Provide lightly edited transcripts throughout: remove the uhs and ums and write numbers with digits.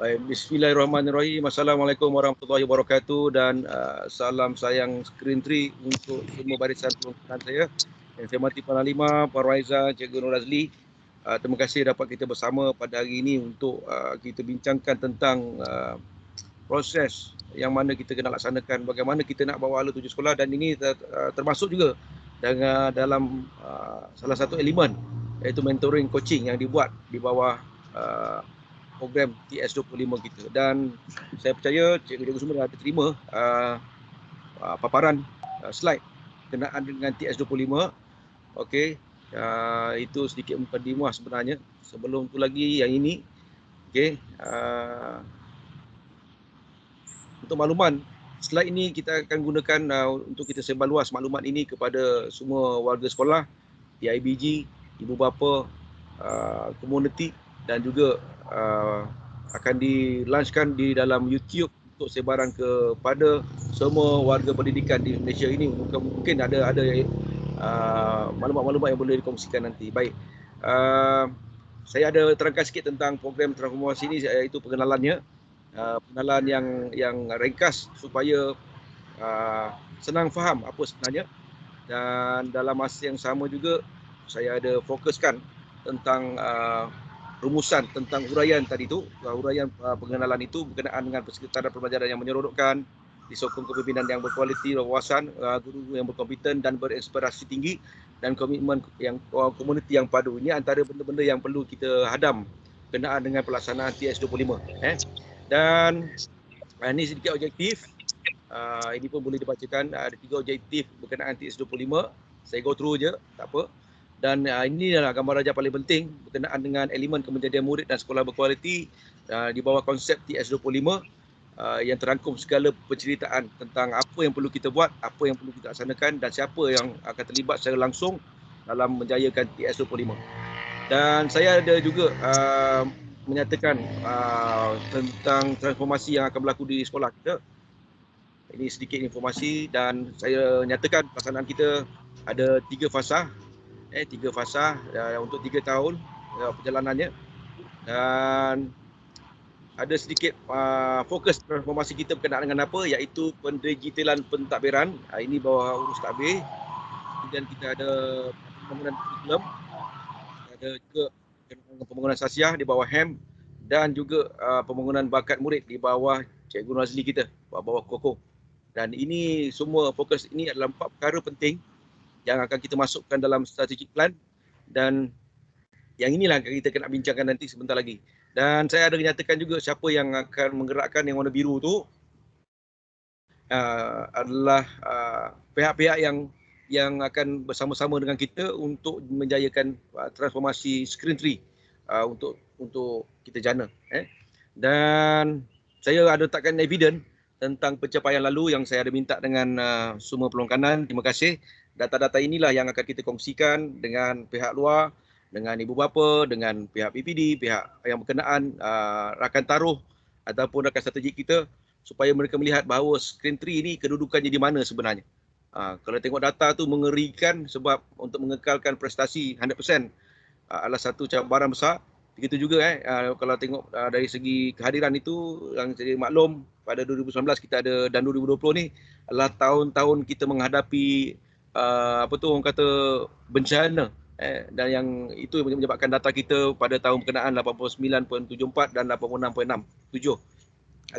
Bismillahirrahmanirrahim. Assalamualaikum warahmatullahi wabarakatuh dan salam sayang Screen Tree untuk semua barisan pelongkaran saya. Yang saya hormati Panglima, Puan Raiza, Cikgu Nur Razli. Terima kasih dapat kita bersama pada hari ini untuk kita bincangkan tentang proses yang mana kita kena laksanakan, bagaimana kita nak bawa hala tuju sekolah, dan ini termasuk juga dalam salah satu elemen iaitu mentoring coaching yang dibuat di bawah program TS25 kita. Dan saya percaya cikgu-cikgu semua dah terima paparan slide berkenaan dengan TS25. Okey, itu sedikit mukadimah sebenarnya. Sebelum tu lagi yang ini, okey, untuk makluman, slide ini kita akan gunakan untuk kita sebar luas maklumat ini kepada semua warga sekolah, PIBG, ibu bapa, komuniti, dan juga akan di-launchkan di dalam YouTube untuk sebaran kepada semua warga pendidikan di Malaysia ini. Mungkin ada maklumat-maklumat yang boleh dikongsikan nanti. Baik, saya ada terangkan sikit tentang program transformasi ini, iaitu pengenalannya. Pengenalan yang ringkas supaya senang faham apa sebenarnya, dan dalam masa yang sama juga saya ada fokuskan tentang rumusan tentang huraian tadi tu, huraian pengenalan itu berkenaan dengan persekitaran pembelajaran yang menyeronokkan, disokong kepimpinan yang berkualiti, wawasan, guru yang berkompeten dan berinspirasi tinggi, dan komitmen yang komuniti yang padu. Ini antara benda-benda yang perlu kita hadam berkenaan dengan pelaksanaan TS25. Dan ini sedikit objektif. Ini pun boleh dibacakan. Ada 3 objektif berkenaan TS25. Saya go through je, tak apa. Dan ini adalah gambar raja paling penting berkenaan dengan elemen kemenjadian murid dan sekolah berkualiti di bawah konsep TS25, yang terangkum segala penceritaan tentang apa yang perlu kita buat, apa yang perlu kita laksanakan, dan siapa yang akan terlibat secara langsung dalam menjayakan TS25. Dan saya ada juga menyatakan tentang transformasi yang akan berlaku di sekolah kita. Ini sedikit informasi, dan saya nyatakan pelaksanaan kita ada 3 fasa, 3 fasa untuk 3 tahun perjalanannya. Dan ada sedikit fokus transformasi kita berkenaan dengan apa, iaitu pendigitalan pentadbiran. Ini bawah urus takbir. Kemudian kita ada pembangunan kurikulum, ada juga pembangunan sasiah di bawah HEM, dan juga pembangunan bakat murid di bawah Cikgu Nazli kita, bawah Koko. Dan ini semua fokus ini adalah 4 perkara penting yang akan kita masukkan dalam strategic plan, dan yang inilah kita kena bincangkan nanti sebentar lagi. Dan saya ada menyatakan juga siapa yang akan menggerakkan yang warna biru tu adalah pihak-pihak yang akan bersama-sama dengan kita untuk menjayakan transformasi Screen Tree untuk kita jana. Dan saya ada letakkan evidence tentang pencapaian lalu yang saya ada minta dengan semua pelongkanan. Terima kasih. Data-data inilah yang akan kita kongsikan dengan pihak luar, dengan ibu bapa, dengan pihak PPD, pihak yang berkenaan, rakan taruh ataupun rakan strategik kita, supaya mereka melihat bahawa Screen Tree ini kedudukannya di mana sebenarnya. Kalau tengok data tu mengerikan, sebab untuk mengekalkan prestasi 100% adalah satu cabaran besar. Begitu juga kalau tengok dari segi kehadiran itu, yang jadi maklum pada 2019 kita ada, dan 2020 ni adalah tahun-tahun kita menghadapi orang kata bencana, dan yang itu menyebabkan data kita pada tahun berkenaan 89.74 dan 86.67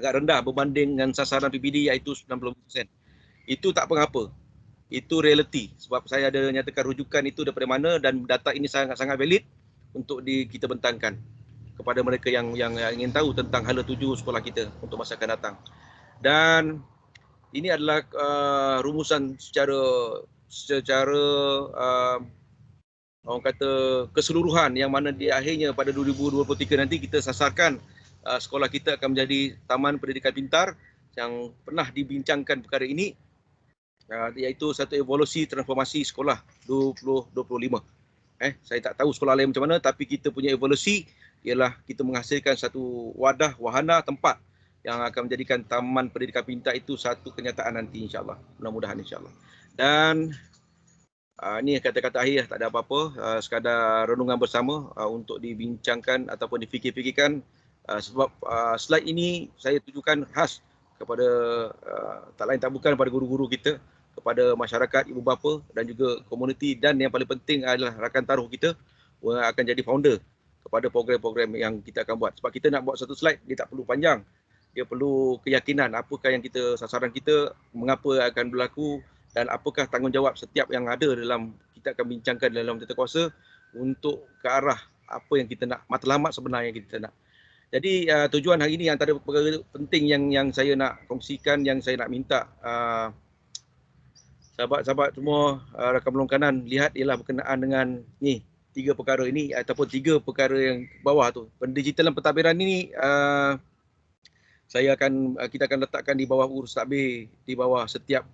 agak rendah berbanding dengan sasaran PPD iaitu 90%. Itu tak apa-apa. Itu realiti, sebab saya ada nyatakan rujukan itu daripada mana, dan data ini sangat-sangat valid untuk kita bentangkan kepada mereka yang ingin tahu tentang hala tuju sekolah kita untuk masa akan datang. Dan ini adalah rumusan secara orang kata keseluruhan, yang mana di akhirnya pada 2023 nanti kita sasarkan sekolah kita akan menjadi Taman Pendidikan Pintar, yang pernah dibincangkan perkara ini, iaitu satu evolusi transformasi sekolah 2025. Saya tak tahu sekolah lain macam mana, tapi kita punya evolusi ialah kita menghasilkan satu wadah, wahana, tempat yang akan menjadikan Taman Pendidikan Pintar itu satu kenyataan nanti, insyaAllah. Mudah-mudahan insyaAllah. Dan ini kata-kata akhir, tak ada apa-apa, sekadar renungan bersama untuk dibincangkan ataupun difikir-fikirkan Sebab slide ini saya tujukan khas kepada tak lain tak bukan kepada guru-guru kita, kepada masyarakat, ibu bapa dan juga komuniti, dan yang paling penting adalah rakan taruh kita yang akan jadi founder kepada program-program yang kita akan buat. Sebab kita nak buat satu slide, dia tak perlu panjang. Dia perlu keyakinan apakah yang kita, sasaran kita, mengapa akan berlaku dan apakah tanggungjawab setiap yang ada dalam, kita akan bincangkan dalam tatakuasa untuk ke arah apa yang kita nak, matlamat sebenarnya yang kita nak. Jadi tujuan hari ini antara perkara penting yang saya nak kongsikan, yang saya nak minta sahabat-sahabat semua, rakan belong kanan lihat ialah berkenaan dengan ni 3 perkara ini ataupun 3 perkara yang bawah tu. Pendigitalan pentadbiran ini kita akan letakkan di bawah urus takbir, di bawah setiap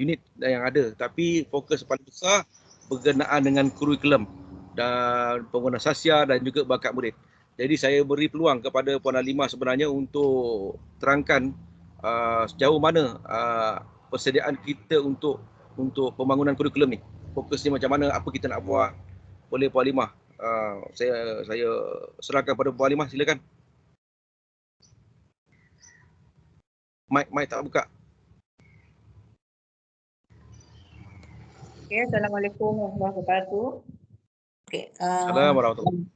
unit yang ada, tapi fokus paling besar berkenaan dengan kurikulum dan pengguna sasia dan juga bakat murid. Jadi saya beri peluang kepada Puan Halimah sebenarnya untuk terangkan sejauh mana persediaan kita untuk pembangunan kurikulum ni. Fokusnya macam mana, apa kita nak buat. Boleh Puan Halimah. Saya serahkan pada Puan Halimah, silakan. Mic tak buka. Okay, Assalamualaikum warahmatullahi wabarakatuh. Okay, Assalamualaikum warahmatullahi.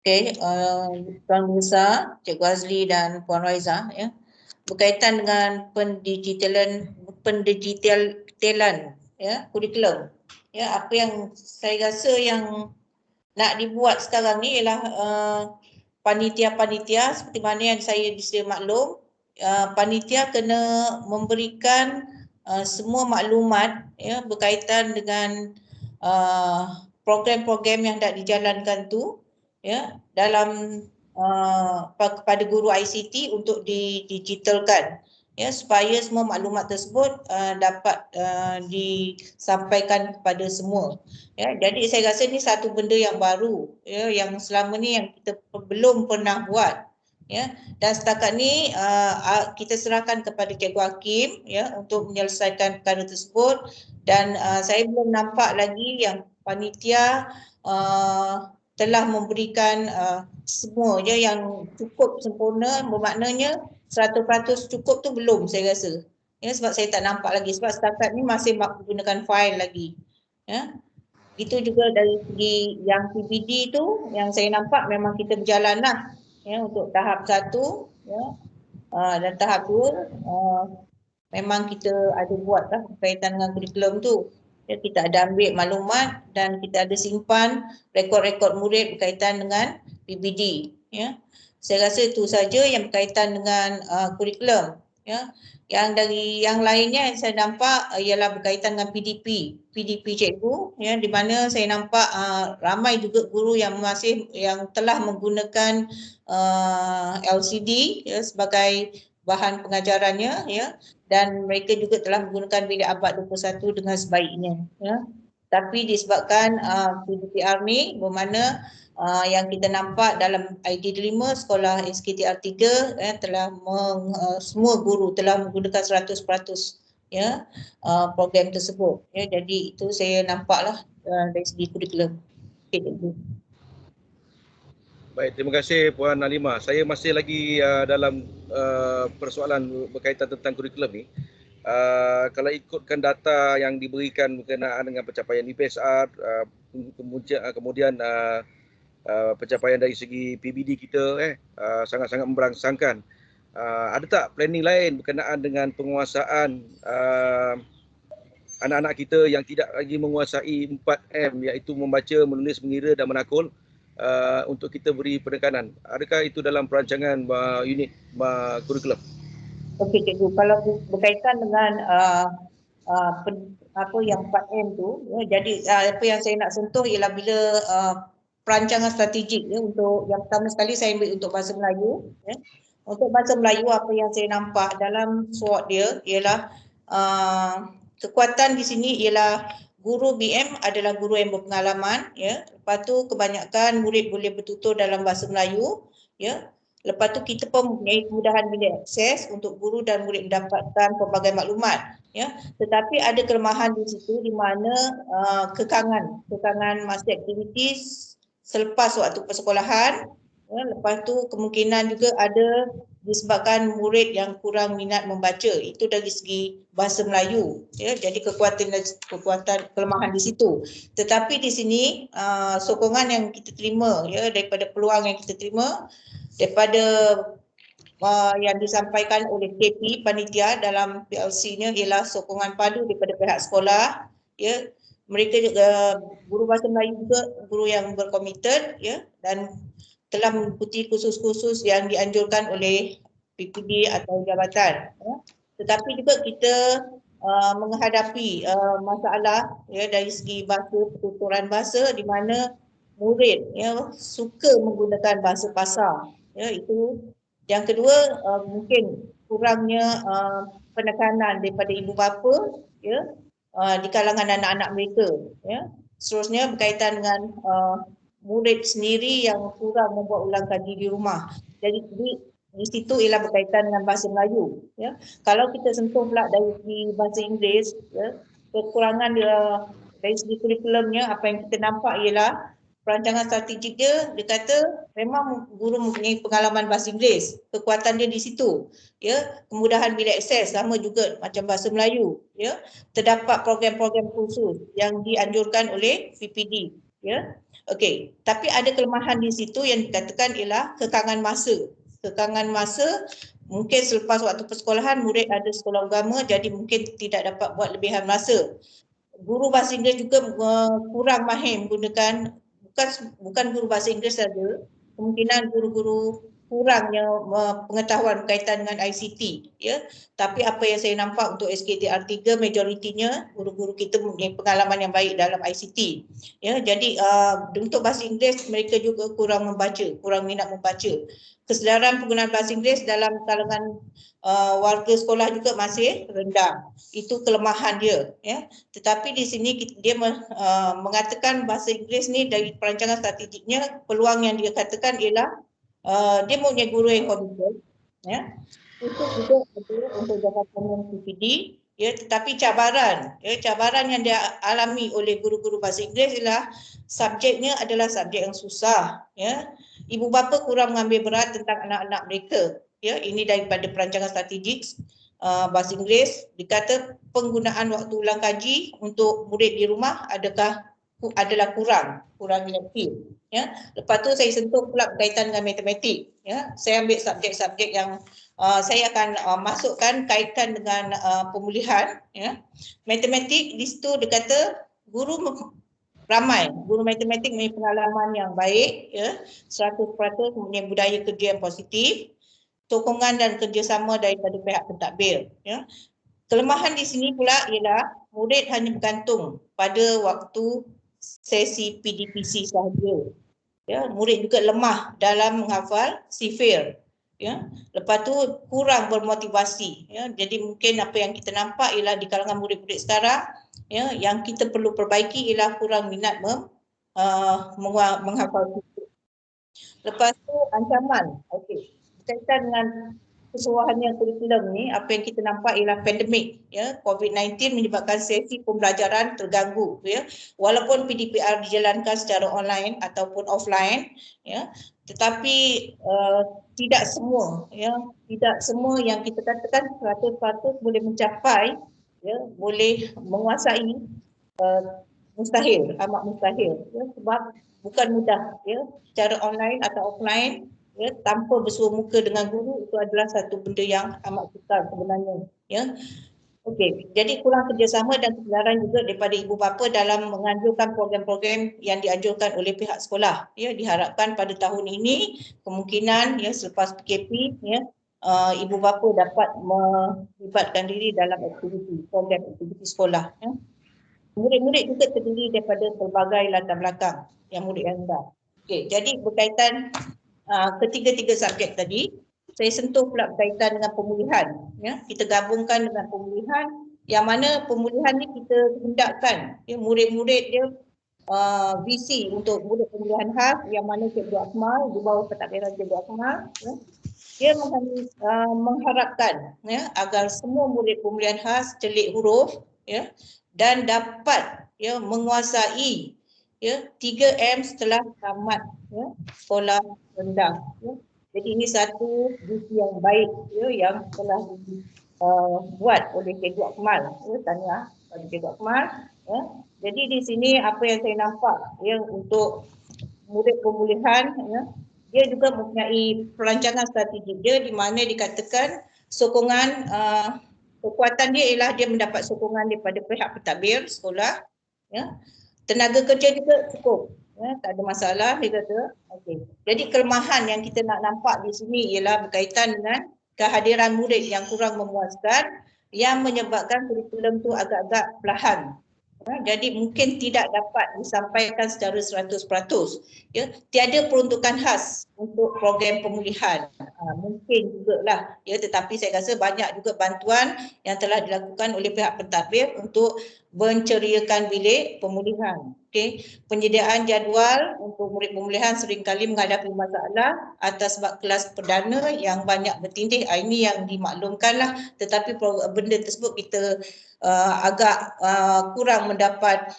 Okay, Tuan Musa, Cikgu Azli dan Puan Raiza, ya, berkaitan dengan pendigitalan ya, kurikulum. Ya, apa yang saya rasa yang nak dibuat sekarang ni ialah panitia-panitia seperti mana yang saya disedia maklum, panitia kena memberikan semua maklumat ya berkaitan dengan program-program yang dah dijalankan tu ya dalam kepada guru ICT untuk didigitalkan ya supaya semua maklumat tersebut dapat disampaikan kepada semua ya. Jadi saya rasa ni satu benda yang baru ya yang selama ni yang kita belum pernah buat ya, dan setakat ni kita serahkan kepada Cikgu Hakim ya untuk menyelesaikan perkara tersebut, dan saya belum nampak lagi yang panitia telah memberikan semua je yang cukup sempurna, bermaknanya 100% cukup tu belum saya rasa ya, sebab saya tak nampak lagi, sebab setakat ni masih menggunakan file lagi ya. Itu juga dari segi yang PBD tu yang saya nampak memang kita berjalan lah ya untuk tahap 1 ya, dan tahap 2 memang kita ada buat lah berkaitan dengan kurikulum tu ya, kita ada ambil maklumat dan kita ada simpan rekod-rekod murid berkaitan dengan PBD ya. Saya rasa itu saja yang berkaitan dengan kurikulum ya. Yang dari yang lainnya yang saya nampak ialah berkaitan dengan PDP cikgu ya, di mana saya nampak ramai juga guru yang telah menggunakan LCD ya sebagai bahan pengajarannya ya, dan mereka juga telah menggunakan bilik abad 21 dengan sebaiknya ya. Tapi disebabkan PDPR ni bermakna yang kita nampak dalam ID 5 sekolah SKTR 3 telah semua guru telah menggunakan 100% ya program tersebut ya. Jadi itu saya nampaklah dari segi kurikulum. Okay, baik, terima kasih Puan Halimah. Saya masih lagi dalam persoalan berkaitan tentang kurikulum ni. Kalau ikutkan data yang diberikan berkenaan dengan pencapaian IPSR, kemudian pencapaian dari segi PBD kita sangat-sangat memberangsangkan. Ada tak planning lain berkenaan dengan penguasaan anak-anak kita yang tidak lagi menguasai 4M, iaitu membaca, menulis, mengira dan menakul, untuk kita beri penekanan? Adakah itu dalam perancangan unit kurikulum? Okey cikgu, kalau berkaitan dengan apa yang 4M tu ya, jadi apa yang saya nak sentuh ialah bila perancangan strategik ya, untuk yang pertama sekali saya ambil untuk bahasa Melayu ya. Untuk bahasa Melayu apa yang saya nampak dalam SWOT dia ialah kekuatan di sini ialah guru BM adalah guru yang berpengalaman ya. Lepas tu kebanyakan murid boleh bertutur dalam bahasa Melayu ya. Lepas tu kita pun mempunyai kemudahan bila akses untuk guru dan murid mendapatkan pelbagai maklumat ya. Tetapi ada kelemahan di situ di mana kekangan masa aktiviti selepas waktu persekolahan Ya, lepas tu kemungkinan juga ada disebabkan murid yang kurang minat membaca, itu dari segi bahasa Melayu, ya. Jadi kekuatan kelemahan di situ. Tetapi di sini sokongan yang kita terima, ya, daripada peluang yang kita terima daripada yang disampaikan oleh KP panitia dalam PLC-nya ialah sokongan padu daripada pihak sekolah, ya. Mereka guru bahasa Melayu juga guru yang berkomited, ya, dan telah mengikuti kursus-kursus yang dianjurkan oleh PPD atau jabatan, ya. Tetapi juga kita menghadapi masalah, ya, dari segi bahasa, pertuturan bahasa, di mana murid, ya, suka menggunakan bahasa pasar, ya. Itu yang kedua, mungkin kurangnya penekanan daripada ibu bapa, ya, di kalangan anak-anak mereka, ya. Seterusnya berkaitan dengan murid sendiri yang kurang membuat ulang kaji di rumah. Jadi di situ ialah berkaitan dengan bahasa Melayu, ya. Kalau kita sentuh pula dari segi bahasa Inggeris, ya, kekurangan dari segi kurikulumnya, apa yang kita nampak ialah perancangan strategik dia kata memang guru mempunyai pengalaman bahasa Inggeris, kekuatan dia di situ, ya. Kemudahan bila akses sama juga macam bahasa Melayu, ya. Terdapat program-program khusus yang dianjurkan oleh PPD, ya. Okey, tapi ada kelemahan di situ yang dikatakan ialah kekangan masa. Kekangan masa, mungkin selepas waktu persekolahan murid ada sekolah agama, jadi mungkin tidak dapat buat lebihan masa. Guru bahasa Inggeris juga kurang mahir menggunakan, bukan guru bahasa Inggeris saja, kemungkinan guru-guru kurangnya pengetahuan berkaitan dengan ICT, ya. Tapi apa yang saya nampak untuk SKTR 3 majoritinya guru-guru kita mempunyai pengalaman yang baik dalam ICT, ya. Jadi untuk bahasa Inggeris mereka juga kurang membaca, kurang minat membaca. Kesedaran penggunaan bahasa Inggeris dalam kalangan warga sekolah juga masih rendah. Itu kelemahan dia, ya. Tetapi di sini dia mengatakan bahasa Inggeris ni dari perancangan strategiknya, peluang yang dia katakan ialah dia mempunyai guru yang kompetent, ya. Itu juga untuk jabatan PPD, ya. Tetapi cabaran yang dia alami oleh guru-guru bahasa Inggeris ialah subjeknya adalah subjek yang susah, ya. Ibu bapa kurang mengambil berat tentang anak-anak mereka, ya. Ini daripada perancangan strategik bahasa Inggeris, dikata penggunaan waktu ulang kaji untuk murid di rumah adalah kurang efektif, ya. Lepas tu saya sentuh pula berkaitan dengan matematik, ya. Saya ambil subjek-subjek yang saya akan masukkan kaitan dengan pemulihan, ya. Matematik di situ dia kata ramai guru matematik mempunyai pengalaman yang baik, ya. 100% mempunyai budaya kerja yang positif, sokongan dan kerjasama daripada pihak pentadbir, ya. Kelemahan di sini pula ialah murid hanya bergantung pada waktu sesi PDPC sahaja, ya. Murid juga lemah dalam menghafal sifir, ya. Lepas tu kurang bermotivasi, ya. Jadi mungkin apa yang kita nampak ialah di kalangan murid-murid sekarang, ya, yang kita perlu perbaiki ialah kurang minat menghafal sifir. Lepas tu ancaman, okey. Berkaitan dengan keseluruhannya kurikulum ni, apa yang kita nampak ialah pandemik, ya. COVID-19 menyebabkan sesi pembelajaran terganggu, ya. Walaupun PDPR dijalankan secara online ataupun offline, ya, tetapi tidak semua yang kita katakan 100% boleh mencapai, ya, boleh menguasai, amat mustahil, ya, sebab bukan mudah, ya, secara online atau offline, ya, tanpa bersua muka dengan guru, itu adalah satu benda yang amat sukar sebenarnya, ya. Okey, jadi kurang kerjasama dan kesedaran juga daripada ibu bapa dalam menganjurkan program-program yang dianjurkan oleh pihak sekolah, ya. Diharapkan pada tahun ini kemungkinan, ya, selepas PKP, ya, ibu bapa dapat melibatkan diri dalam program aktiviti sekolah, ya. Murid-murid juga terdiri daripada pelbagai latar belakang yang murid yang rendah. Okey, jadi berkaitan ketiga-tiga subjek tadi, saya sentuh pula berkaitan dengan pemulihan, ya. Kita gabungkan dengan pemulihan, yang mana pemulihan ni kita hendakkan, ya, murid-murid dia visi untuk murid pemulihan khas, yang mana Cikgu Akmal di bawah pentadbiran Cikgu Akmal, ya, dia mengharapkan, ya, agar semua murid pemulihan khas celik huruf, ya, dan dapat, ya, menguasai, ya 3M setelah tamat ya, sekolah rendah ya. Jadi ini satu bukti yang baik ya, yang telah dibuat oleh Cikgu Akmal ya, tahniah kepada Cikgu Akmal ya. Jadi di sini apa yang saya nampak ya, untuk murid pemulihan ya, dia juga mempunyai perancangan strategik dia di mana dikatakan sokongan kekuatan dia ialah dia mendapat sokongan daripada pihak pentadbir sekolah ya. Tenaga kerja juga cukup ya, tak ada masalah dia kata. Okey. Jadi kelemahan yang kita nak nampak di sini ialah berkaitan dengan kehadiran murid yang kurang memuaskan yang menyebabkan kurikulum tu agak-agak perlahan. Jadi mungkin tidak dapat disampaikan secara 100%. Ya, tiada peruntukan khas untuk program pemulihan. Mungkin jugalah ya, tetapi saya rasa banyak juga bantuan yang telah dilakukan oleh pihak pentadbir untuk menceriakan bilik pemulihan. Okey, penyediaan jadual untuk murid pemulihan seringkali menghadapi masalah atas sebab kelas perdana yang banyak bertindih. Ini yang dimaklumkanlah, tetapi benda tersebut kita agak kurang mendapat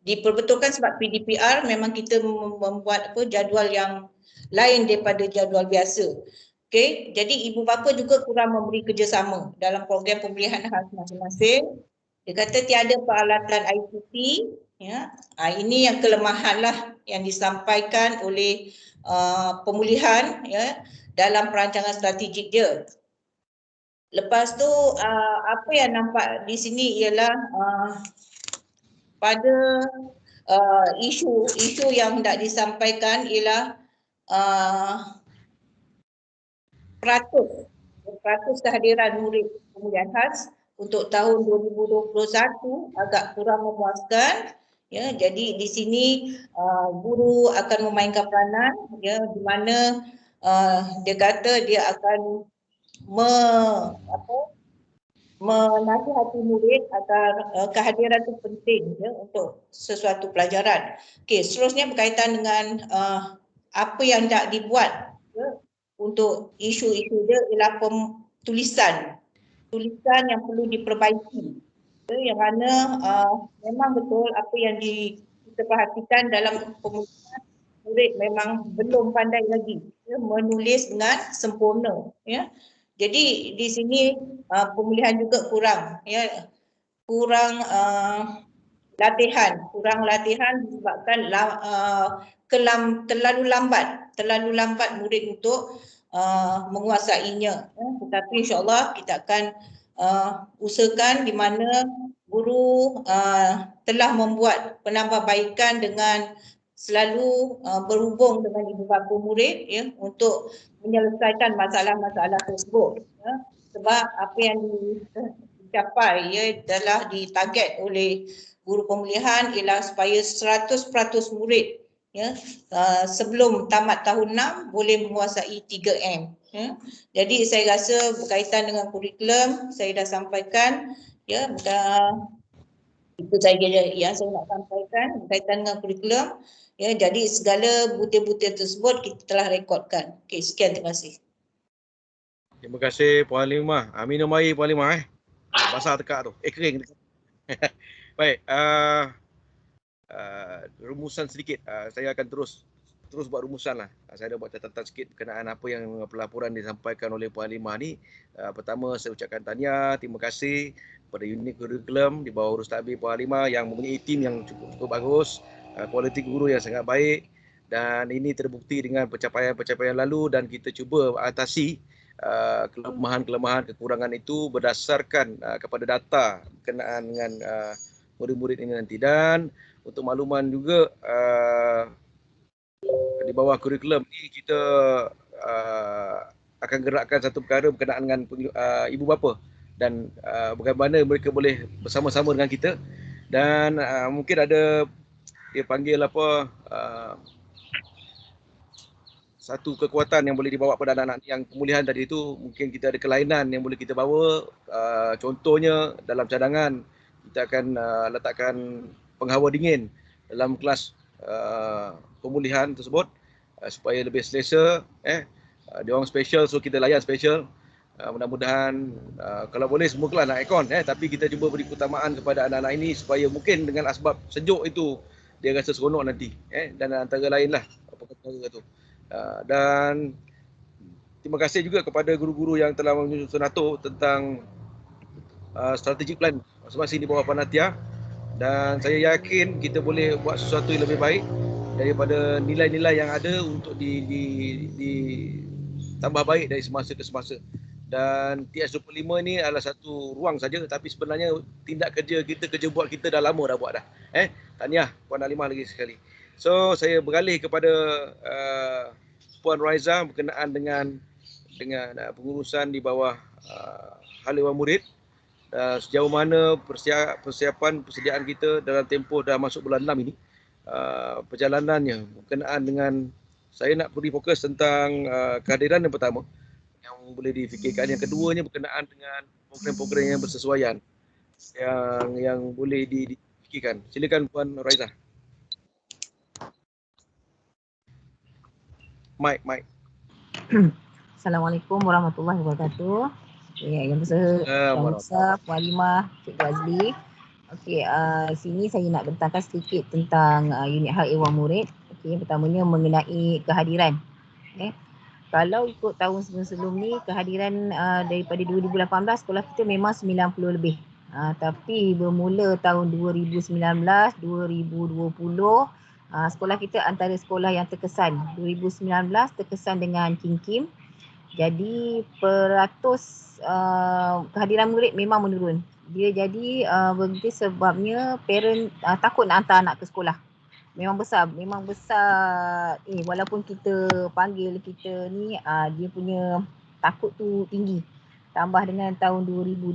diperbetulkan sebab PDPR memang kita membuat jadual yang lain daripada jadual biasa. Okey, jadi ibu bapa juga kurang memberi kerjasama dalam program pemulihan khas masing-masing. Dia kata tiada peralatan ICT ya. Ini yang kelemahanlah yang disampaikan oleh pemulihan ya dalam perancangan strategik dia. Lepas tu apa yang nampak di sini ialah pada isu yang hendak disampaikan ialah peratus kehadiran murid pemulihan khas untuk tahun 2021 agak kurang memuaskan ya. Jadi di sini guru akan memainkan peranan ya, di mana dia kata dia akan menasihati murid agar kehadiran itu penting ya, untuk sesuatu pelajaran. Okey, seterusnya berkaitan dengan apa yang hendak dibuat ya, untuk isu-isu dia ialah tulisan yang perlu diperbaiki ya, yang mana memang betul apa yang kita perhatikan dalam pemulihan, murid memang belum pandai lagi ya, menulis dengan sempurna ya. Jadi di sini pemulihan juga kurang ya, kurang latihan disebabkan terlalu lambat murid untuk menguasainya ya. Tetapi insya-Allah kita akan usahakan di mana guru telah membuat penambahbaikan dengan selalu berhubung dengan ibu bapa murid ya, untuk menyelesaikan masalah-masalah tersebut ya. Sebab apa yang dicapai ya telah ditarget oleh guru pemulihan ialah supaya 100% murid ya sebelum tamat tahun 6 boleh menguasai 3M ya. Jadi saya rasa berkaitan dengan kurikulum saya dah sampaikan ya, itu saja yang saya nak sampaikan berkaitan dengan kurikulum ya. Jadi segala butir-butir tersebut kita telah rekodkan. Okey, sekian, terima kasih. Terima kasih Puan Halimah. Minum air Puan Halimah basah tekak tu. Kering. Baik, rumusan sedikit. Saya akan terus buat rumusan lah. Saya dah buat catatan sikit berkenaan apa yang pelaporan disampaikan oleh Puan Halimah ni. Pertama saya ucapkan tahniah, terima kasih kepada unit kurikulum di bawah Urus Tadbir Puan Halimah yang mempunyai tim yang cukup bagus, kualiti guru yang sangat baik, dan ini terbukti dengan pencapaian lalu dan kita cuba atasi kelemahan-kelemahan, kekurangan itu berdasarkan kepada data berkenaan dengan murid-murid ini nanti. Dan untuk makluman juga di bawah kurikulum ni kita akan gerakkan satu perkara berkenaan dengan ibu bapa dan bagaimana mereka boleh bersama-sama dengan kita, dan mungkin ada dia panggil apa satu kekuatan yang boleh dibawa pada anak-anak yang pemulihan tadi itu. Mungkin kita ada kelainan yang boleh kita bawa, contohnya dalam cadangan kita akan letakkan penghawa dingin dalam kelas pemulihan tersebut supaya lebih selesa. Dia orang special, so kita layan special. Mudah-mudahan kalau boleh semua kelas nak aircon, tapi kita cuba beri keutamaan kepada anak-anak ini supaya mungkin dengan asbab sejuk itu dia rasa seronok nanti. Dan antara lain lah perkara tu. Dan terima kasih juga kepada guru-guru yang telah menyusun atur tentang strategic plan masing-masing di bawah panitia, dan saya yakin kita boleh buat sesuatu yang lebih baik daripada nilai-nilai yang ada untuk tambah baik dari semasa ke semasa. Dan TS25 ni adalah satu ruang saja, tapi sebenarnya tindak kerja kita, kerja buat kita dah lama dah buat dah. Tahniah Puan Halimah lagi sekali. So saya beralih kepada Puan Raiza berkenaan dengan pengurusan di bawah Hal Ehwal Murid. Sejauh mana persiapan persediaan kita dalam tempoh dah masuk bulan 6 ini, perjalanannya berkenaan dengan, saya nak beri fokus tentang kehadiran yang pertama yang boleh difikirkan. Yang keduanya berkenaan dengan program-program yang bersesuaian yang boleh difikirkan. Silakan Puan Raiza. Mike. Assalamualaikum warahmatullahi wabarakatuh. Yang besar Puan Halimah, Cikgu Azli. Sini saya nak bentangkan sedikit tentang unit Hal Ehwal Murid. Yang pertamanya mengenai kehadiran. Kalau ikut tahun sebelum-sebelum ni, kehadiran daripada 2018 sekolah kita memang 90 lebih. Tapi bermula tahun 2019, 2020, sekolah kita antara sekolah yang terkesan. 2019 terkesan dengan King Kim. Jadi peratus kehadiran murid memang menurun. Dia jadi begitu sebabnya parent takut nak hantar anak ke sekolah. Memang besar. Walaupun kita panggil kita ni, dia punya takut tu tinggi. Tambah dengan tahun 2020,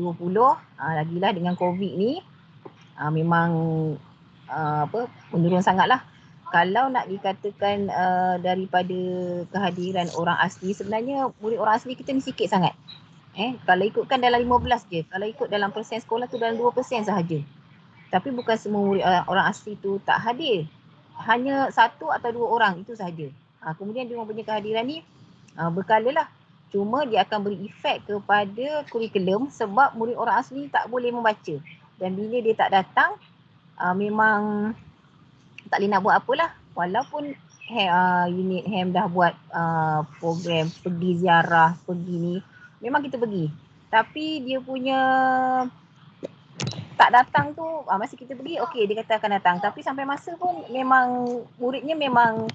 lagilah dengan COVID ni, memang menurun sangatlah. Kalau nak dikatakan daripada kehadiran orang asli, sebenarnya murid orang asli kita ni sikit sangat. Kalau ikutkan dalam 15 je. Kalau ikut dalam persen sekolah tu dalam 2% sahaja. Tapi bukan semua murid orang asli tu tak hadir. Hanya 1 atau 2 orang itu sahaja. Kemudian dia punya kehadiran ni berkala lah. Cuma dia akan beri efek kepada kurikulum sebab murid orang asli tak boleh membaca. Dan bila dia tak datang, memang tak boleh nak buat apalah. Walaupun unit HEM dah buat program pergi ziarah, pergi ni, memang kita pergi. Tapi dia punya tak datang tu, masa kita pergi okey, dia kata akan datang. Tapi sampai masa pun memang muridnya memang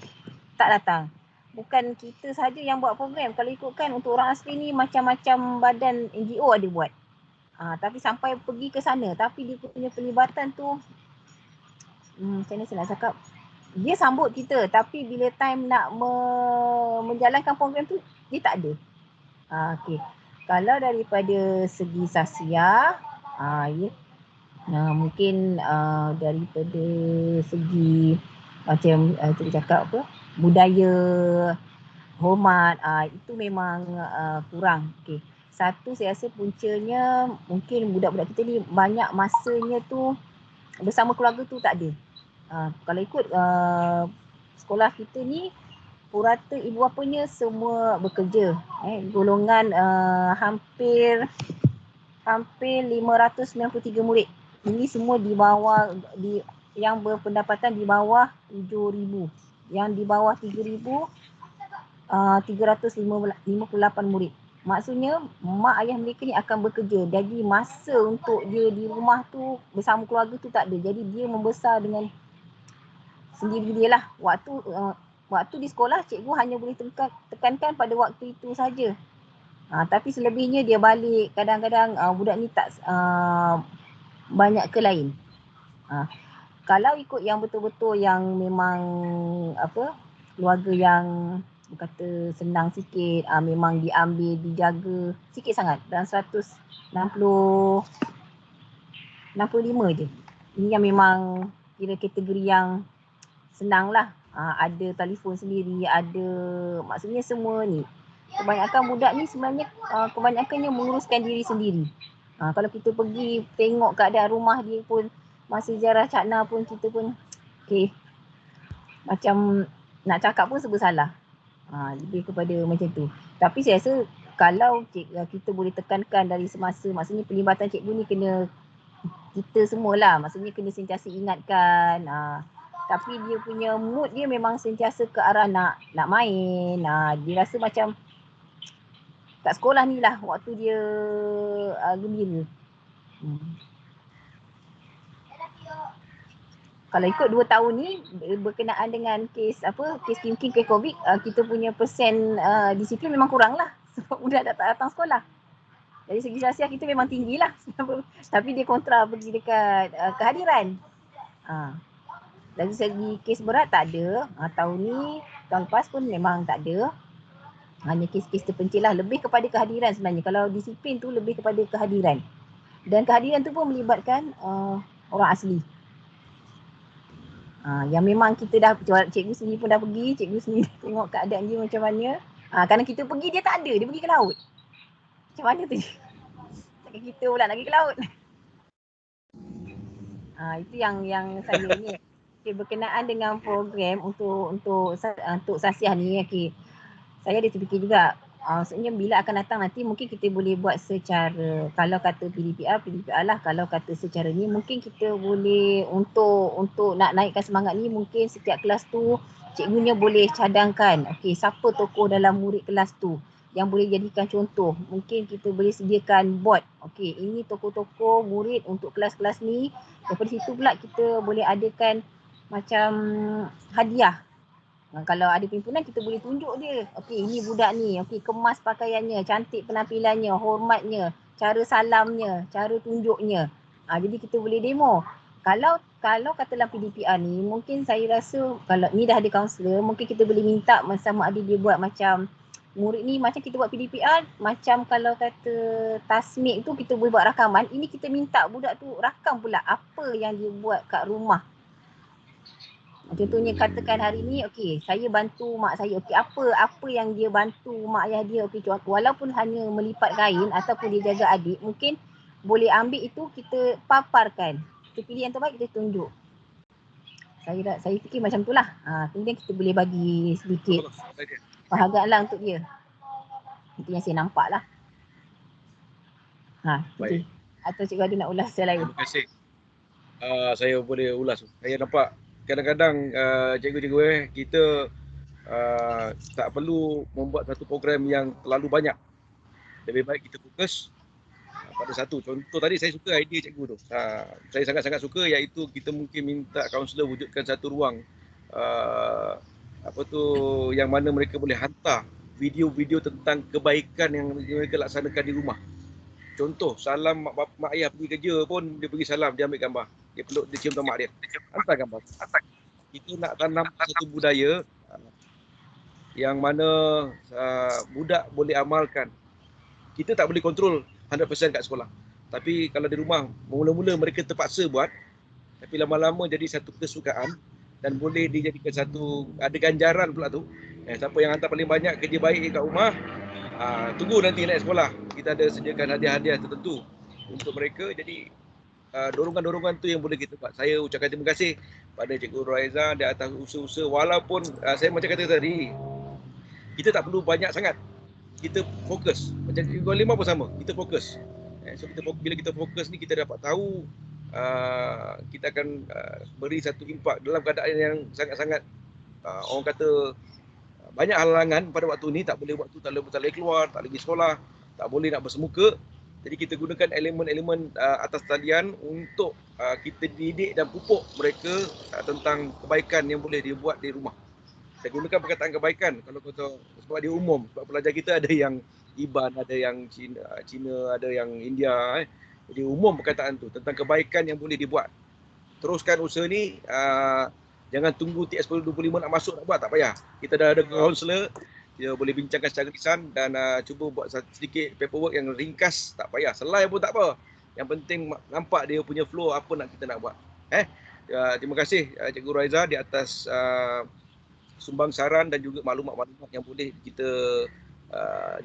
tak datang. Bukan kita saja yang buat program. Kalau ikutkan untuk orang asli ni macam-macam badan NGO ada buat. Tapi sampai pergi ke sana, tapi dia punya pelibatan tu macam mana saya nak cakap, dia sambut kita tapi bila time nak menjalankan program tu dia tak ada. Kalau daripada segi sasiah, mungkin daripada segi macam kita cakap budaya, hormat, itu memang kurang. Satu, saya rasa puncanya mungkin budak-budak kita ni banyak masanya tu bersama keluarga tu tak ada. Kalau ikut sekolah kita ni, purata ibu bapanya semua bekerja. Golongan hampir 593 murid. Ini semua di bawah, yang berpendapatan di bawah 7,000. Yang di bawah 3,000, 358 murid. Maksudnya mak ayah mereka ni akan bekerja. Jadi masa untuk dia di rumah tu bersama keluarga tu tak ada. Jadi dia membesar dengan sendiri dia lah. Waktu di sekolah cikgu hanya boleh tekankan pada waktu itu saja. Tapi selebihnya dia balik. Kadang-kadang budak ni tak banyak ke lain. Kalau ikut yang betul-betul yang memang keluarga yang kata senang sikit, memang diambil, dijaga sikit sangat. Dan 165 je. Ini yang memang kira kategori yang senang lah. Ada telefon sendiri, ada, maksudnya semua ni. Kebanyakan budak ni sebenarnya kebanyakannya menguruskan diri sendiri. Kalau kita pergi tengok keadaan rumah dia pun, masa ziarah Cakna pun kita pun macam nak cakap pun serba salah. Lebih kepada macam tu. Tapi saya rasa kalau kita boleh tekankan dari semasa, maksudnya pelibatan cikgu ni kena kita semualah, maksudnya kena sentiasa ingatkan tapi dia punya mood dia memang sentiasa ke arah nak main. Dia rasa macam kat sekolah ni lah waktu dia gembira. Kalau ikut 2 tahun ni berkenaan dengan kes Kim kes COVID, kita punya persen disiplin memang kurang lah sebab budak tak datang sekolah. Dari segi rahsia kita memang tinggi lah tapi dia kontra pergi dekat kehadiran. Dari segi kes berat tak ada. Tahun ni, tahun lepas pun memang tak ada. Hanya kes-kes terpencil lah, lebih kepada kehadiran sebenarnya. Kalau disiplin tu lebih kepada kehadiran. Dan kehadiran tu pun melibatkan orang asli. Yang memang kita dah, cikgu sendiri pun dah pergi, cikgu sendiri tengok keadaan dia macam mana. Kerana kita pergi dia tak ada, dia pergi ke laut. Macam mana tu? Takkan kita pula nak pergi ke laut. Itu yang saya ni. Okay, berkenaan dengan program untuk Sasiah ni, okay. Saya ada terfikir juga, maksudnya bila akan datang nanti mungkin kita boleh buat secara, kalau kata PDPR lah, kalau kata secara ni mungkin kita boleh untuk nak naikkan semangat ni, mungkin setiap kelas tu cikgunya boleh cadangkan, okay, siapa tokoh dalam murid kelas tu yang boleh jadikan contoh. Mungkin kita boleh sediakan board, okay, ini tokoh-tokoh murid untuk kelas-kelas ni. Daripada situ pula kita boleh adakan macam hadiah. Kalau ada pimpinan kita boleh tunjuk dia. Okey, ini budak ni. Okey, kemas pakaiannya, cantik penampilannya, hormatnya, cara salamnya, cara tunjuknya. Jadi kita boleh demo. Kalau katalah PDPR ni, mungkin saya rasa kalau ni dah ada kaunselor, mungkin kita boleh minta sama ada dia buat macam murid ni, macam kita buat PDPR, macam kalau kata tasmik tu kita boleh buat rakaman. Ini kita minta budak tu rakam pula apa yang dia buat kat rumah. Contohnya katakan hari ni, okey, saya bantu mak saya. Okey, apa yang dia bantu mak ayah dia. Okey, walaupun hanya melipat kain ataupun dia jaga adik, mungkin boleh ambil itu kita paparkan. Kita pilih yang terbaik, kita tunjuk. Saya fikir macam tu lah. Kemudian kita boleh bagi sedikit penghargaan lah untuk dia. Itu yang saya nampak lah. Okay. Atau cikgu ada nak ulas saya lain? Terima kasih. Saya boleh ulas. Saya nampak kadang-kadang cikgu-cikgu kita tak perlu membuat satu program yang terlalu banyak. Lebih baik kita fokus pada satu. Contoh tadi saya suka idea cikgu tu. Saya sangat-sangat suka, iaitu kita mungkin minta kaunselor wujudkan satu ruang yang mana mereka boleh hantar video-video tentang kebaikan yang mereka laksanakan di rumah. Contoh, salam mak ayah pergi kerja pun dia pergi salam, dia ambil gambar. Dia peluk, dia cium mak dia. Hantar gambar. Kita nak tanam satu budaya yang mana budak boleh amalkan. Kita tak boleh kontrol 100% kat sekolah. Tapi kalau di rumah, mula-mula mereka terpaksa buat, tapi lama-lama jadi satu kesukaan dan boleh dijadikan ada ganjaran pula tu. Siapa yang hantar paling banyak kerja baik kat rumah, tunggu nanti naik sekolah. Kita ada sediakan hadiah-hadiah tertentu untuk mereka. Jadi dorongan-dorongan tu yang boleh kita buat. Saya ucapkan terima kasih pada Cikgu Raiza di atas usaha-usaha. Walaupun saya macam kata tadi, kita tak perlu banyak sangat. Kita fokus. Macam Cikgu Halimah pun sama. Kita fokus. So bila kita fokus ni, kita dapat tahu kita akan beri satu impak dalam keadaan yang sangat-sangat orang kata banyak halangan pada waktu ni. Tak boleh waktu, tak boleh keluar, tak boleh sekolah, tak boleh nak bersemuka. Jadi kita gunakan elemen-elemen atas talian untuk kita didik dan pupuk mereka tentang kebaikan yang boleh dia buat di rumah. Saya gunakan perkataan kebaikan sebab dia umum. Sebab pelajar kita ada yang Iban, ada yang Cina, ada yang India. Jadi umum perkataan tu tentang kebaikan yang boleh dibuat. Teruskan usaha ni. Jangan tunggu TS 25 nak masuk nak buat, tak payah. Kita dah ada kaunselor, dia boleh bincangkan secara lisan dan cuba buat sedikit paperwork yang ringkas, tak payah. Selai pun tak apa. Yang penting nampak dia punya flow apa nak kita nak buat. Terima kasih Cikgu Raiza di atas sumbang saran dan juga maklumat-maklumat yang boleh kita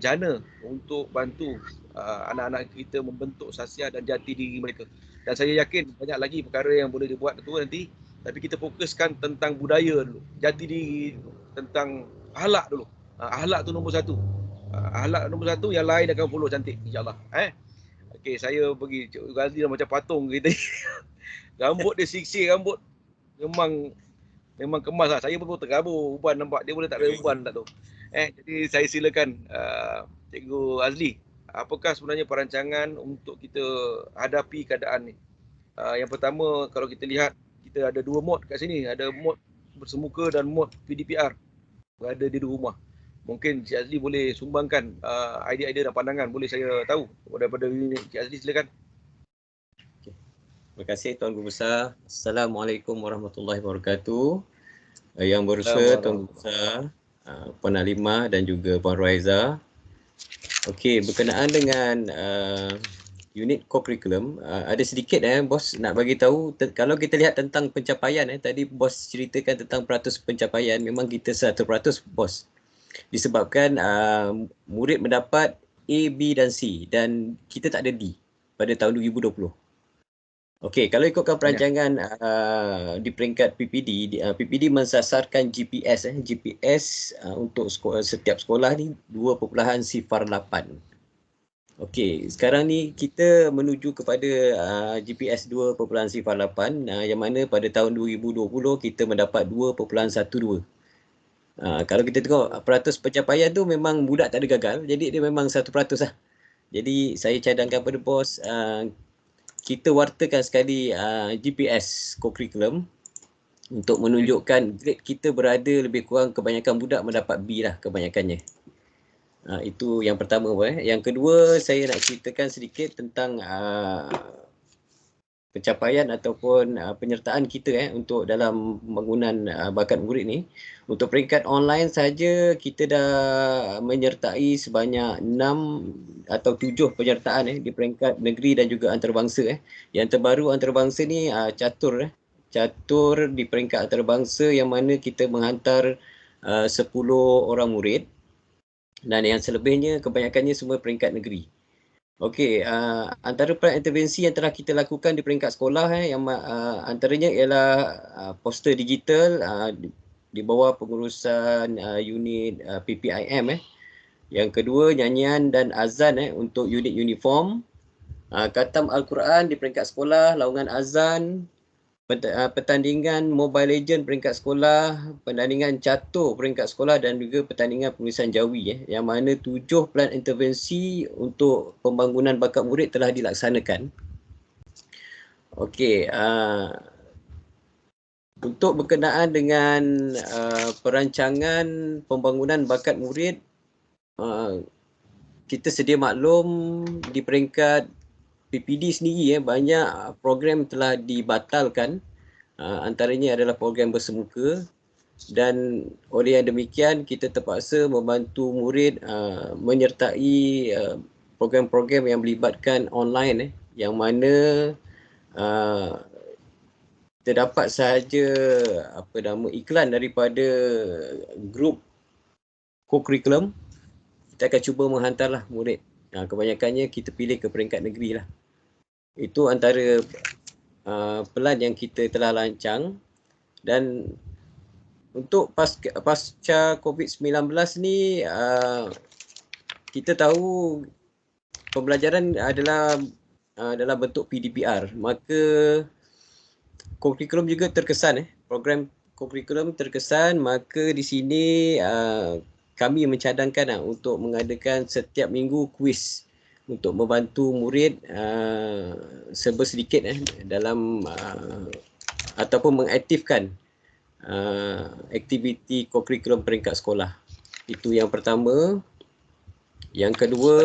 jana untuk bantu anak-anak kita membentuk sasiah dan jati diri mereka. Dan saya yakin banyak lagi perkara yang boleh dibuat tu nanti. Tapi kita fokuskan tentang budaya dulu, jati diri dulu, tentang akhlak dulu. Akhlak tu nombor satu. Akhlak nombor satu, yang lain akan follow cantik, insyaAllah. Okey, saya pergi Cikgu Ghazli dah macam patung kita. Rambut dia sisir, rambut memang memang kemas lah. Saya pun terkabur uban nampak dia boleh tak ada uban tak tu. Jadi saya silakan Cikgu Azli, apakah sebenarnya perancangan untuk kita hadapi keadaan ni? Yang pertama, kalau kita lihat, kita ada 2 mod kat sini, ada mod bersemuka dan mod PDPR berada di rumah. Mungkin Cik Azli boleh sumbangkan idea-idea dan pandangan, boleh saya tahu daripada unit. Cik Azli silakan. Terima kasih Tuan Guru Besar. Assalamualaikum warahmatullahi wabarakatuh. Yang berusaha Tuan Guru Besar, Puan Halimah dan juga Puan Ruaiza. Okey, berkenaan dengan unit co-curriculum, ada sedikit bos nak bagi tahu kalau kita lihat tentang pencapaian tadi bos ceritakan tentang peratus pencapaian, memang kita 100% bos. Disebabkan murid mendapat A, B dan C dan kita tak ada D pada tahun 2020. Okey, kalau ikutkan perancangan di peringkat PPD, PPD mensasarkan GPS untuk setiap sekolah ni 2.08. Okey, sekarang ni kita menuju kepada GPS 2.08 yang mana pada tahun 2020 kita mendapat 2.12. Kalau kita tengok peratus pencapaian tu memang budak tak ada gagal, jadi dia memang 100% lah. Jadi saya cadangkan pada bos, kita wartakan sekali GPS co-curriculum untuk menunjukkan grade kita berada lebih kurang kebanyakan budak mendapat B lah kebanyakannya. Itu yang pertama. Yang kedua, saya nak ceritakan sedikit tentang pencapaian ataupun penyertaan kita untuk dalam pembangunan bakat murid ni. Untuk peringkat online saja kita dah menyertai sebanyak 6 atau 7 penyertaan di peringkat negeri dan juga antarabangsa. Yang terbaru antarabangsa ni catur. Catur di peringkat antarabangsa yang mana kita menghantar 10 orang murid. Dan yang selebihnya kebanyakannya semua peringkat negeri. Okey, antara peran intervensi yang telah kita lakukan di peringkat sekolah yang antaranya ialah poster digital di bawah pengurusan unit PPIM. Yang kedua, nyanyian dan azan untuk unit uniform. Khatam Al-Quran di peringkat sekolah, laungan azan, pertandingan Mobile Legend peringkat sekolah, pertandingan catur peringkat sekolah dan juga pertandingan penulisan jawi yang mana 7 pelan intervensi untuk pembangunan bakat murid telah dilaksanakan. Okey, untuk berkenaan dengan perancangan pembangunan bakat murid, kita sedia maklum di peringkat PPD sendiri banyak program telah dibatalkan, antaranya adalah program bersemuka, dan oleh yang demikian kita terpaksa membantu murid menyertai program-program yang melibatkan online yang mana terdapat sahaja iklan daripada grup co-curriculum. Kita akan cuba menghantarlah murid. Kebanyakannya kita pilih ke peringkat negeri lah. Itu antara pelan yang kita telah lancang. Dan untuk pasca COVID-19 ni, kita tahu pembelajaran adalah dalam bentuk PDPR. Maka co-curriculum juga terkesan. Program co-curriculum terkesan, maka di sini kami mencadangkan untuk mengadakan setiap minggu kuis untuk membantu murid serba sedikit dalam ataupun mengaktifkan aktiviti co-curriculum peringkat sekolah. Itu yang pertama. Yang kedua,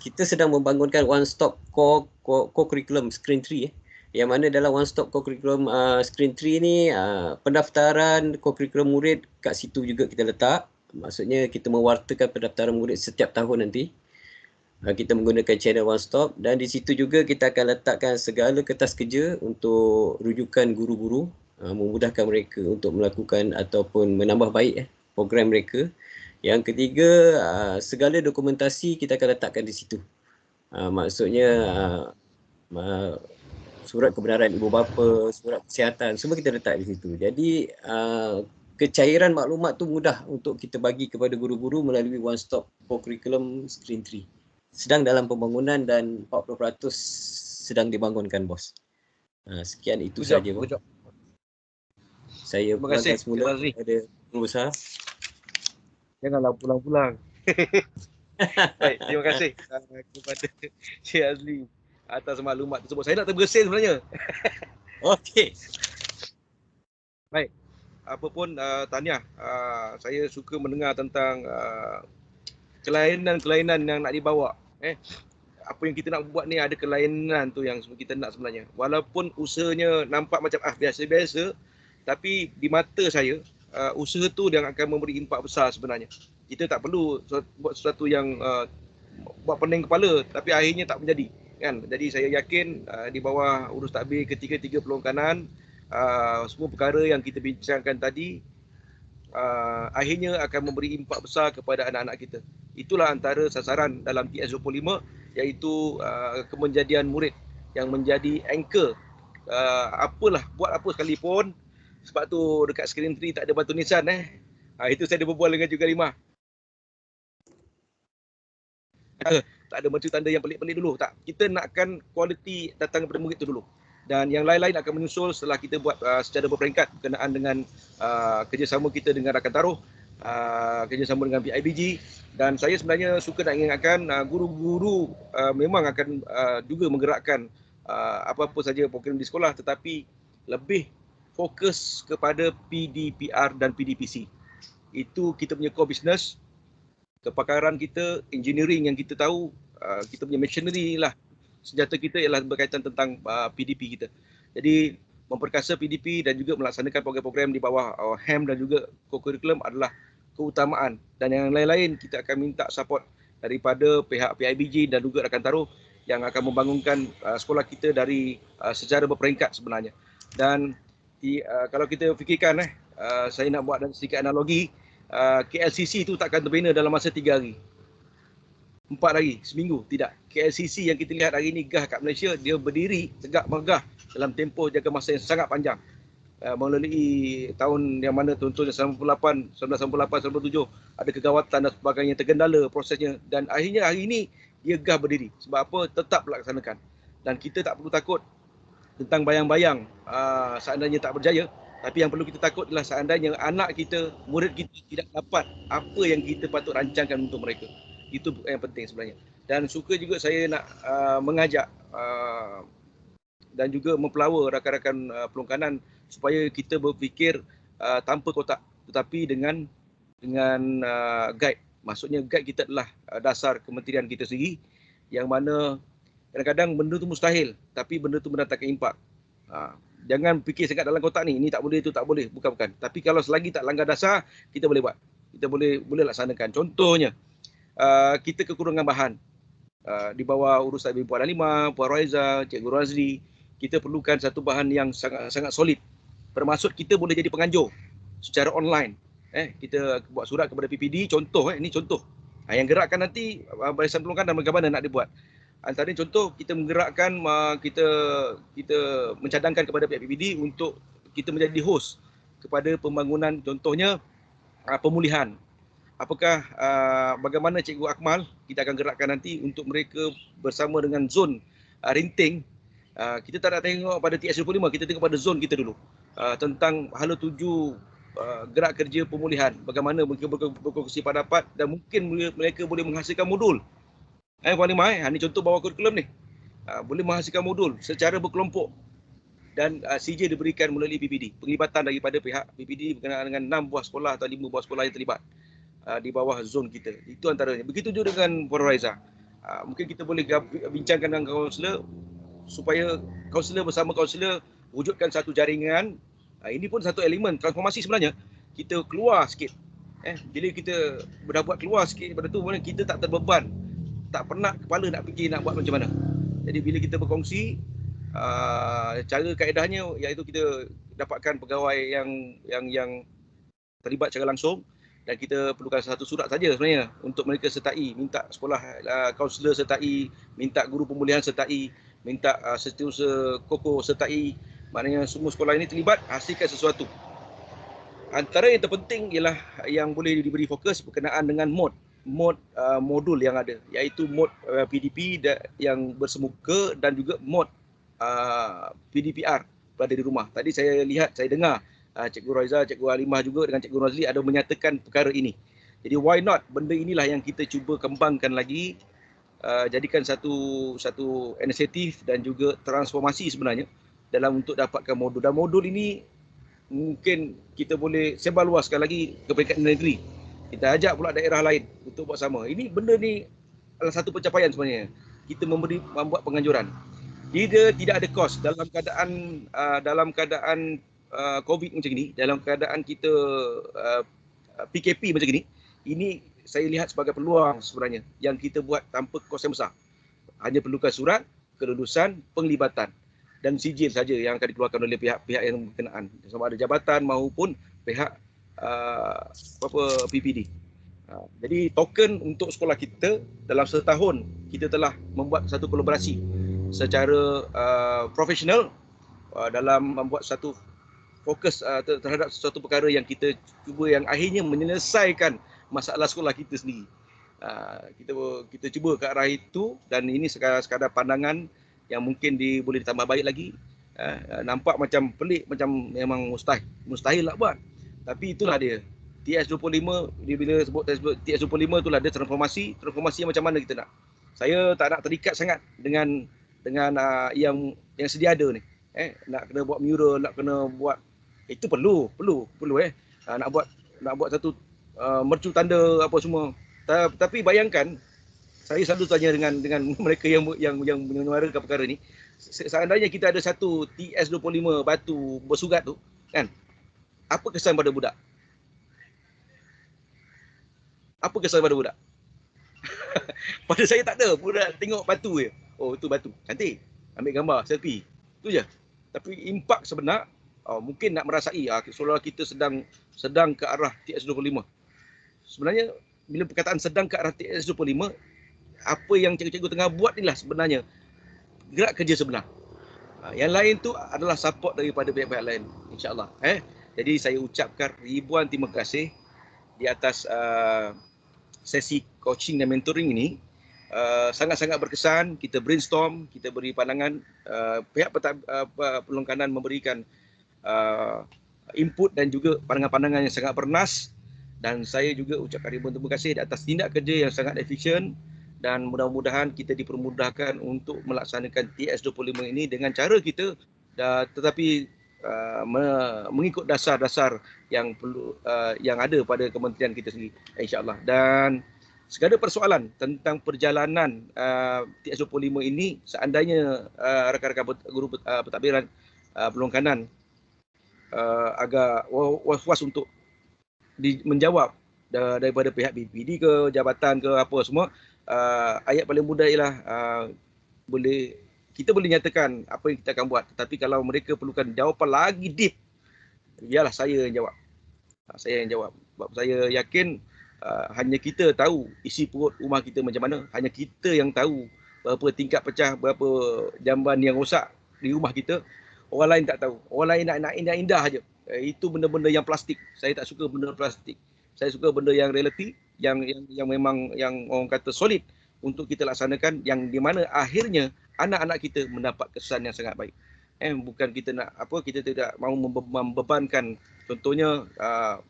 kita sedang membangunkan one stop co-curriculum screen 3 yang mana dalam one stop co-curriculum screen 3 ni pendaftaran co-curriculum murid kat situ juga kita letak. Maksudnya kita mewartakan pendaftaran murid setiap tahun nanti. Kita menggunakan channel one stop dan di situ juga kita akan letakkan segala kertas kerja untuk rujukan guru-guru, memudahkan mereka untuk melakukan ataupun menambah baik program mereka. Yang ketiga, segala dokumentasi kita akan letakkan di situ. Maksudnya surat kebenaran ibu bapa, surat kesihatan, semua kita letak di situ. Jadi kecairan maklumat tu mudah untuk kita bagi kepada guru-guru melalui one stop co-curriculum screen 3. Sedang dalam pembangunan dan 40% sedang dibangunkan bos. Sekian itu saja. Saya Terima kasih, pulangkan semula Razri. kepada Guru Besar. Janganlah pulang-pulang. Baik, terima kasih kepada Cik Azli atas maklumat tersebut. Saya nak terbersin sebenarnya. Okey. Baik, apapun tahniah. Saya suka mendengar tentang kelainan-kelainan yang nak dibawa. Apa yang kita nak buat ni ada kelainan tu yang kita nak sebenarnya. Walaupun usahanya nampak macam biasa-biasa, tapi di mata saya usaha tu yang akan memberi impak besar sebenarnya. Kita tak perlu buat sesuatu yang buat pening kepala tapi akhirnya tak menjadi, kan. Jadi saya yakin di bawah urus tadbir ketiga-tiga peluang kanan, semua perkara yang kita bincangkan tadi akhirnya akan memberi impak besar kepada anak-anak kita. Itulah antara sasaran dalam TS25, iaitu kemenjadian murid yang menjadi anchor. Apalah, buat apa sekalipun. Sebab tu dekat skrin 3 tak ada batu nisan. Itu saya ada berbual dengan juga Limah. Tak ada batu tanda yang pelik-pelik dulu. Tak. Kita nakkan kualiti datang daripada murid tu dulu. Dan yang lain-lain akan menyusul setelah kita buat secara berperingkat berkenaan dengan kerjasama kita dengan Rakan Taruh, kerjasama dengan PIBG. Dan saya sebenarnya suka nak ingatkan guru-guru memang akan juga menggerakkan apa-apa saja program di sekolah, tetapi lebih fokus kepada PDPR dan PDPC. Itu kita punya core business, kepakaran kita, engineering yang kita tahu, kita punya machinery lah. Senjata kita ialah berkaitan tentang PDP kita. Jadi memperkasa PDP dan juga melaksanakan program-program di bawah HAM dan juga co-curriculum adalah keutamaan. Dan yang lain-lain kita akan minta support daripada pihak PIBG dan juga Rakan Taruh yang akan membangunkan sekolah kita dari secara berperingkat sebenarnya. Dan kalau kita fikirkan, saya nak buat sedikit analogi, KLCC itu takkan terbina dalam masa 3 hari. 4 hari, seminggu, tidak. KLCC yang kita lihat hari ini gah kat Malaysia, dia berdiri tegak megah dalam tempoh jangka masa yang sangat panjang. Melalui tahun yang mana contohnya 1998, 1997 ada kegawatan dan sebagainya, tergendala prosesnya, dan akhirnya hari ini dia gah berdiri. Sebab apa? Tetap melaksanakan. Dan kita tak perlu takut tentang bayang-bayang seandainya tak berjaya. Tapi yang perlu kita takut adalah seandainya anak kita, murid kita tidak dapat apa yang kita patut rancangkan untuk mereka. Itu yang penting sebenarnya. Dan suka juga saya nak mengajak dan juga mempelawa rakan-rakan peluang kanan supaya kita berfikir tanpa kotak, tetapi dengan guide. Maksudnya guide kita adalah dasar kementerian kita sendiri, yang mana kadang-kadang benda tu mustahil tapi benda tu mendatangkan impak. Jangan fikir sangat dalam kotak ni tak boleh, itu tak boleh. Bukan. Tapi kalau selagi tak langgar dasar, kita boleh buat. Kita boleh laksanakan. Contohnya, kita kekurangan bahan. Di bawah urus tadbir Puan Halimah, Puan Raiza, Cikgu Razli, kita perlukan satu bahan yang sangat solid. Bermaksud kita boleh jadi penganjur secara online. Kita buat surat kepada PPD, contoh, ini contoh. Yang gerakkan nanti Barisan Peluang Kanan bagaimana nak dibuat. Antara contoh, kita menggerakkan, kita mencadangkan kepada pihak PPD untuk kita menjadi host kepada pembangunan, contohnya pemulihan. Apakah bagaimana Cikgu Akmal, kita akan gerakkan nanti untuk mereka bersama dengan zon rinting. Kita tak nak tengok pada TS25, kita tengok pada zon kita dulu. Tentang hala tuju gerak kerja pemulihan, bagaimana mereka berkongsi pendapat dan mungkin mereka boleh menghasilkan modul. Puan Halimah, ini contoh bawah kurikulum ni. Boleh menghasilkan modul secara berkelompok. Dan CJ diberikan melalui PPD. Penglibatan daripada pihak PPD berkenaan dengan 6 buah sekolah atau 5 buah sekolah yang terlibat di bawah zon kita. Itu antaranya. Begitu juga dengan Puan Raiza. Mungkin kita boleh bincangkan dengan kaunselor supaya kaunselor bersama kaunselor wujudkan satu jaringan. Ini pun satu elemen transformasi sebenarnya. Kita keluar sikit. Bila kita dah buat keluar sikit daripada tu, kita tak terbeban. Tak pernah kepala nak fikir nak buat macam mana. Jadi bila kita berkongsi, cara kaedahnya iaitu kita dapatkan pegawai yang terlibat secara langsung, dan kita perlukan satu surat saja sebenarnya untuk mereka sertai, minta sekolah kaunselor sertai, minta guru pemulihan sertai, minta setiausaha koko sertai. Maknanya semua sekolah ini terlibat, hasilkan sesuatu. Antara yang terpenting ialah yang boleh diberi fokus berkenaan dengan modul yang ada, iaitu mod PDP yang bersemuka dan juga mod PDPR berada di rumah. Tadi saya lihat, saya dengar Cikgu Roiza, Cikgu Alimah juga dengan Cikgu Rozli ada menyatakan perkara ini. Jadi why not? Benda inilah yang kita cuba kembangkan lagi, jadikan satu inisiatif dan juga transformasi sebenarnya dalam untuk dapatkan modul. Dan modul ini mungkin kita boleh sebar luaskan lagi ke peringkat negeri. Kita ajak pula daerah lain untuk buat sama. Ini benda ni adalah satu pencapaian sebenarnya. Kita membuat penganjuran. Dia tidak ada kos dalam keadaan COVID macam ni, dalam keadaan kita PKP macam ni. Ini saya lihat sebagai peluang sebenarnya yang kita buat tanpa kos yang besar. Hanya perlukan surat, kelulusan, penglibatan dan sijil saja yang akan dikeluarkan oleh pihak-pihak yang berkenaan, sama ada jabatan maupun pihak PPD. Jadi token untuk sekolah kita dalam setahun kita telah membuat satu kolaborasi secara profesional dalam membuat satu fokus terhadap sesuatu perkara yang kita cuba yang akhirnya menyelesaikan masalah sekolah kita sendiri. Kita cuba ke arah itu dan ini sekadar pandangan yang mungkin boleh ditambah baik lagi. Nampak macam pelik, macam memang mustahil nak buat. Tapi itulah dia. TS25, dia bila sebut TS25 itulah dia transformasi yang macam mana kita nak. Saya tak nak terikat sangat dengan yang sedia ada ni. Nak kena buat mural, nak kena buat itu perlu nak buat satu mercu tanda apa semua. Tapi bayangkan, saya selalu tanya dengan mereka yang menyuarakan perkara ni, seandainya kita ada satu TS25 batu bersurat tu kan, apa kesan pada budak? Apa kesan pada budak? Pada saya tak ada. Budak tengok batu je. Oh, itu batu. Cantik. Ambil gambar, selfie. Itu je. Tapi impak sebenar, mungkin nak merasai seolah kita sedang ke arah TS25. Sebenarnya, bila perkataan sedang ke arah TS25, apa yang cikgu-cikgu tengah buat inilah sebenarnya gerak kerja sebenar. Yang lain tu adalah support daripada pihak-pihak lain, insya-Allah. Jadi saya ucapkan ribuan terima kasih di atas sesi coaching dan mentoring ini. Sangat-sangat berkesan. Kita brainstorm, kita beri pandangan, pihak perlengkanan memberikan input dan juga pandangan-pandangan yang sangat bernas, dan saya juga ucapkan ribuan terima kasih di atas tindak kerja yang sangat efisien, dan mudah-mudahan kita dipermudahkan untuk melaksanakan TS25 ini dengan cara kita, tetapi mengikut dasar-dasar yang perlu yang ada pada kementerian kita sendiri, insya-Allah. Dan segala persoalan tentang perjalanan TS25 ini, seandainya rakan-rakan guru pentadbiran perlengkanan agak was-was untuk menjawab daripada pihak BPD ke jabatan ke apa semua, ayat paling mudah ialah kita boleh nyatakan apa yang kita akan buat, tetapi kalau mereka perlukan jawapan lagi deep, biarlah saya yang jawab. Saya yang jawab. Sebab saya yakin hanya kita tahu isi perut rumah kita macam mana, hanya kita yang tahu berapa tingkat pecah, berapa jamban yang rosak di rumah kita. Orang lain tak tahu. Orang lain nak indah-indah aja. Itu benda-benda yang plastik. Saya tak suka benda plastik. Saya suka benda yang realiti, yang memang yang orang kata solid untuk kita laksanakan, yang di mana akhirnya anak-anak kita mendapat kesan yang sangat baik. Bukan kita nak kita tidak mahu membebankan, contohnya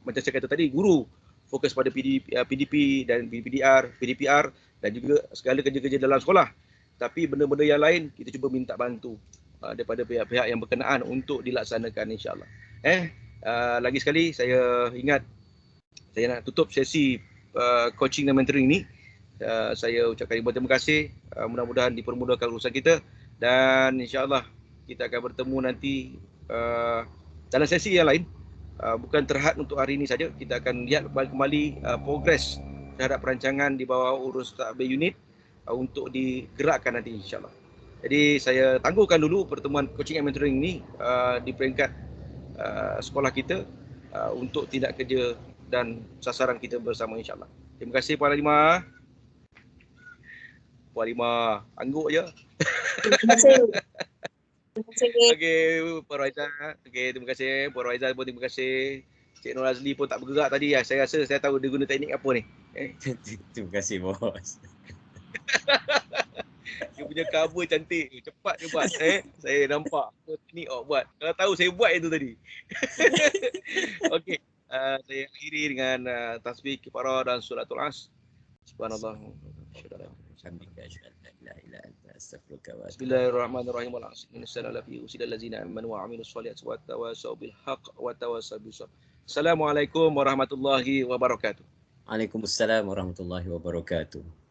macam saya kata tadi, guru fokus pada PDP dan PDPR dan juga segala kerja-kerja dalam sekolah. Tapi benda-benda yang lain kita cuba minta bantu daripada pihak-pihak yang berkenaan untuk dilaksanakan, insya-Allah. Lagi sekali saya ingat, saya nak tutup sesi coaching dan mentoring ini. Saya ucapkan ribuan terima kasih. Mudah-mudahan dipermudahkan urusan kita, dan insya-Allah kita akan bertemu nanti dalam sesi yang lain. Bukan terhad untuk hari ini saja. Kita akan lihat kembali progres terhadap perancangan di bawah urus takbir unit untuk digerakkan nanti, insya-Allah. Jadi saya tangguhkan dulu pertemuan coaching and mentoring ini di peringkat sekolah kita untuk tindak kerja dan sasaran kita bersama, insya-Allah. Terima kasih Puan Halimah. Puan Halimah, angguk je. Terima kasih. Okey, Puan Roiza. Okey, terima kasih. Puan Roiza pun terima kasih. Cik Nur Azli pun tak bergerak tadi. Saya rasa saya tahu dia guna teknik apa ni. Terima kasih, bos. Dia punya cover cantik. Cepat dia buat. Saya nampak. Ni awak buat. Kalau tahu saya buat itu tadi. Okey. Saya akhiri dengan tasbih kifarah dan suratul as. Subhanallah. Bismillahirrahmanirrahim. Assalamualaikum warahmatullahi wabarakatuh. Waalaikumsalam warahmatullahi wabarakatuh.